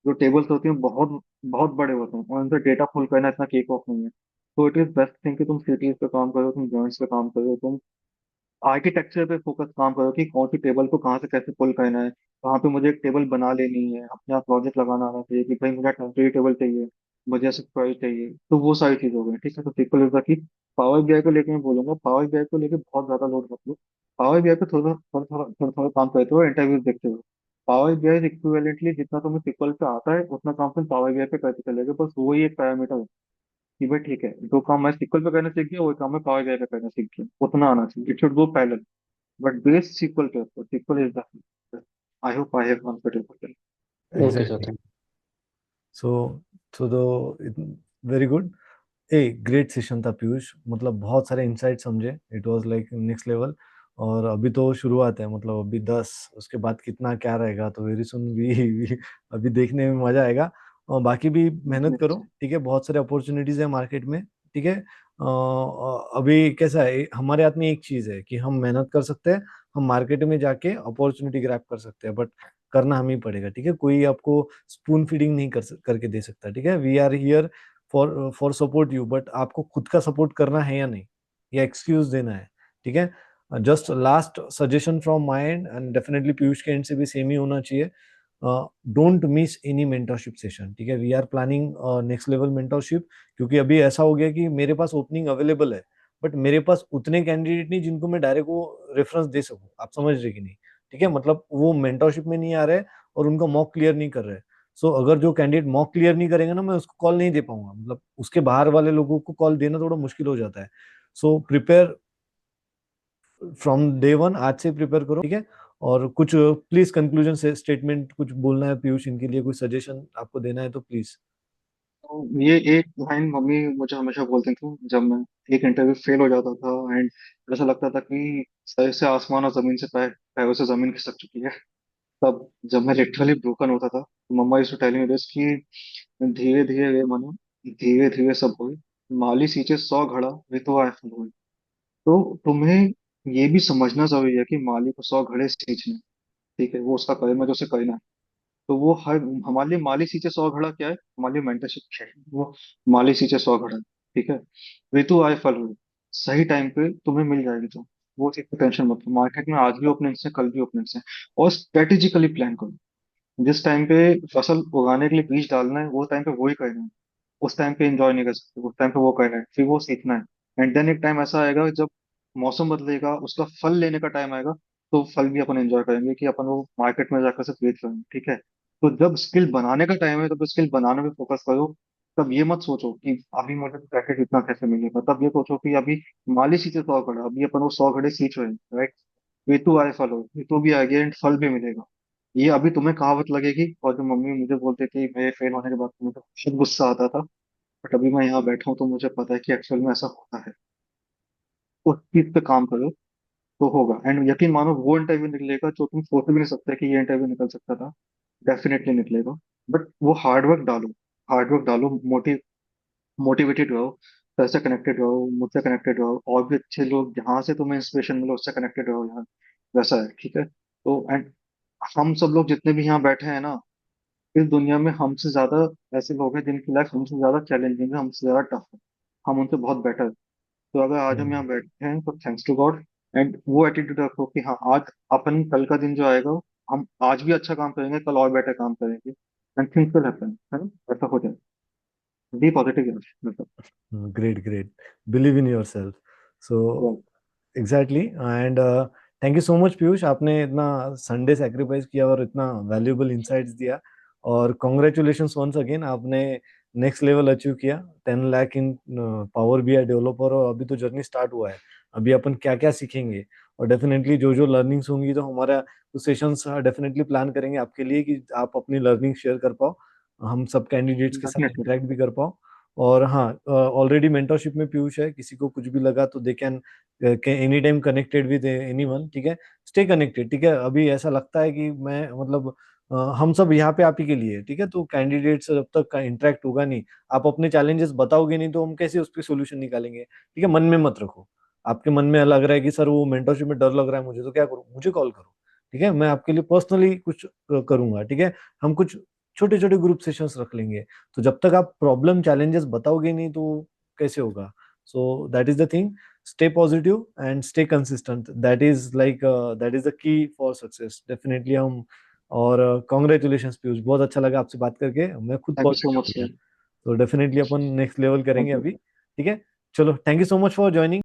जो टेबल्स होती हैं बहुत बहुत बड़े होते हैं, और उनसे डेटा पुल करना इतना केक ऑफ नहीं है. तो इट इज बेस्ट थिंग कि तुम सिटीज पे काम करो, तुम जॉइंट्स पे काम करो, तुम आर्किटेक्चर पे फोकस काम करो कि कौन सी टेबल को कहाँ से कैसे पुल करना है, कहाँ पे मुझे एक टेबल बना लेनी है. अपने आप लॉजिक लगाना आना चाहिए कि भाई मुझे टेम्परेरी टेबल चाहिए, मुझे ऐसे क्वेरी चाहिए, तो वो सारी चीज हो गई। ठीक है, तो SQL इज की पावर बीआई को लेके मैं बोलूंगा, पावर बीआई को लेके बहुत ज्यादा लोड मत लो। पावर बीआई पे थोड़ा थोड़ा थोड़ा थोड़ा थोड़ा काम करते हो, इंटरव्यूज देखते हो। पावर बीआई इक्विवेलेंटली जितना तुम्हें SQL पे आता है उतना काम तुम पावर बीआई पे करते चलेगा, बस वही एक पैरामीटर है कि भाई ठीक है, जो काम मैं SQL पे करना सीख गया वही काम मैं पावर बीआई पे करना सीख गया, उतना आना चाहिए। It should go parallel, but base SQL पे, तो SQL is the, I hope I have confidence. Okay sir, exactly. Thank so so the very good. A great session था पीयूष, मतलब बहुत सारे इंसाइट समझे, it was like next level. और अभी तो शुरुआत है, मतलब अभी 10, उसके बाद कितना क्या रहेगा तो वेरी सुन भी अभी देखने में मजा आएगा। और बाकी भी मेहनत करो, ठीक है, बहुत सारे अपॉर्चुनिटीज है मार्केट में, ठीक है। अभी कैसा है, हमारे हाथ में एक चीज है कि हम मेहनत कर सकते हैं, हम मार्केट में जाके अपॉर्चुनिटी ग्रैब कर सकते हैं, बट करना हम ही पड़ेगा, ठीक है। कोई आपको स्पून फीडिंग नहीं करके दे सकता, ठीक है। We are here for support you, but आपको खुद का सपोर्ट करना है या नहीं, या एक्सक्यूज देना है, ठीक है। Just last suggestion from my end, and definitely Piyush के एंड से भी सेम ही होना चाहिए। Don't miss any mentorship session, ठीक है। We are planning next level mentorship, क्योंकि अभी ऐसा हो गया कि मेरे पास ओपनिंग अवेलेबल है, बट मेरे पास उतने कैंडिडेट नहीं जिनको मैं डायरेक्ट वो रेफरेंस दे सकूं, आप समझ रहे कि नहीं, ठीक है। मतलब वो मेंटरशिप में नहीं आ रहे और उनका मॉक क्लियर नहीं कर रहे। सो अगर जो कैंडिडेट मॉक क्लियर नहीं करेंगे ना, मैं उसको कॉल नहीं दे पाऊंगा, मतलब उसके बाहर वाले लोगों को कॉल देना थोड़ा मुश्किल हो जाता है। So prepare from day one, आज से प्रिपेयर करो, ठीक है। और कुछ प्लीज कंक्लूजन से स्टेटमेंट कुछ बोलना है पीयूष, इनके लिए कोई सजेशन आपको देना है तो प्लीज। तो ये एक लाइन मम्मी मुझे हमेशा बोलती थी जब मैं एक इंटरव्यू फेल हो जाता था, एंड ऐसा लगता था कि सर से आसमान और जमीन से पैरों से जमीन खिसक चुकी है। तब जब मैं लिटरली ब्रोकन होता था, तो मम्मा used to tell me this कि धीरे धीरे वे मनो, धीरे धीरे सब होए, माली सींचे 100 घड़ा वे तो आए फल होए। तो तुम्हें ये भी समझना जरूरी है कि माली को 100 घड़े सींचने, ठीक है, वो उसका कर्म है जो उसे करना है। तो वो हर हमारे लिए माली सींचे 100 घड़ा क्या है, हमारे लिए मेंटरशिप है वो, माली सींचे 100 घड़ा, ठीक है। ऋतु आए फल हुए, सही टाइम पे तुम्हें मिल जाएगी। तो वो चीज की टेंशन मत लो, मार्केट में आज भी ओपनिंग्स है, कल भी ओपनिंग्स है। और स्ट्रेटेजिकली प्लान करो, जिस टाइम पे फसल उगाने के लिए बीज डालना है वो टाइम पे वही करना है, उस टाइम पे एंजॉय नहीं कर सकते, उस टाइम पे वो करना है, फिर वो सीखना है। एंड देन एक टाइम ऐसा आएगा जब मौसम बदलेगा, उसका फल लेने का टाइम आएगा, तो फल भी अपन एंजॉय करेंगे कि अपन वो मार्केट में जाकर से बेच रहे हैं, ठीक है। तो जब स्किल बनाने का टाइम है तब स्किल बनाने पे फोकस करो। तब ये मत सोचो कि अभी मुझे पैकेट इतना कैसे मिलेगा, तब ये सोचो कि अभी माली सींचे 100 घड़ा, अभी अपन वो 100 घड़े सींच रहे हैं, राइट। ऋतु आए फल हो, ऋतु भी आएगी एंड फल भी मिलेगा। ये अभी तुम्हें कहावत लगेगी, और जो मम्मी मुझे बोलती थी मेरे फेल होने के बाद, तो मुझे बहुत गुस्सा आता था। बट अभी मैं यहाँ बैठा हूँ तो मुझे पता है कि एक्चुअल में ऐसा होता है। उस चीज पे काम करो तो होगा, एंड यकीन मानो वो इंटरव्यू निकलेगा जो तुम सोच भी नहीं सकते कि ये इंटरव्यू निकल सकता था। डेफिनेटली निकलेगा। बट वो हार्डवर्क डालो, हार्डवर्क डालो, मोटिवेटेड रहो, सर से कनेक्टेड रहो, मुझसे कनेक्टेड रहो, और भी अच्छे लोग जहाँ से तुम्हें इंस्पिरेशन मिले उससे कनेक्टेड रहो यार। वैसा है, ठीक है। तो एंड हम सब लोग जितने भी यहाँ बैठे हैं ना, इस दुनिया में हमसे ज्यादा ऐसे लोग हैं जिनकी लाइफ हमसे ज्यादा चैलेंजिंग है, हमसे ज्यादा टफ है। हम उनसे बहुत बेटर। तो अगर आज हम यहाँ बैठे हैं तो थैंक्स टू गॉड। एंड वो एटीट्यूड रखो कि हाँ, आज अपन कल का दिन जो आएगा, हम आज भी अच्छा काम करेंगे, कल और बेटर काम करेंगे, एंड थिंग्स विल हैपन, है ना, ऐसा हो जाए। बी पॉजिटिव यार, मतलब। Great great, believe in your self. So Right. Exactly, and thank you so much Piyush, आपने इतना संडे सेक्रीफाइस किया और इतना वैल्यूएबल इंसाइट्स दिया। और कॉन्ग्रेचुलेशंस वंस अगेन, आपने नेक्स्ट लेवल अचीव किया, 10 लाख इन पावर बीआई डेवलपर। और अभी तो जर्नी स्टार्ट हुआ है, अभी अपन क्या क्या सीखेंगे। और डेफिनेटली जो जो लर्निंग्स होंगी तो हमारा सेशंस डेफिनेटली प्लान करेंगे आपके लिए कि आप अपनी लर्निंग शेयर कर पाओ, हम सब कैंडिडेट्स के साथ डेफिनेटली। इंटरेक्ट भी कर पाओ। और हाँ, ऑलरेडी मेंटरशिप में पीयूष है, किसी को कुछ भी लगा तो they can any time connected with anyone, ठीक है। स्टे कनेक्टेड, ठीक है। अभी ऐसा लगता है कि मैं मतलब हम सब यहाँ पे आप ही के लिए, ठीक है। तो कैंडिडेट से जब तक इंटरेक्ट होगा नहीं, आप अपने चैलेंजेस बताओगे नहीं, तो हम कैसे उस पर सोल्यूशन निकालेंगे, ठीक है। मन में मत रखो, आपके मन में लग रहा है कि सर वो मेंटरशिप में डर लग रहा है मुझे, तो क्या करूँ, मुझे कॉल करो, ठीक है। मैं आपके लिए पर्सनली कुछ करूंगा, ठीक है। हम कुछ छोटे छोटे ग्रुप सेशंस रख लेंगे। तो जब तक आप प्रॉब्लम चैलेंजेस बताओगे नहीं तो कैसे होगा। सो that is the thing, stay positive and stay consistent, that is like that is the key for success definitely। हम और कॉन्ग्रेचुलेशंस पीयूष, बहुत अच्छा लगा आपसे बात करके, मैं खुद thank you so positive much हो गया। सर। तो डेफिनेटली अपन नेक्स्ट लेवल करेंगे ओके अभी। ठीक है, चलो, thank you so much for joining.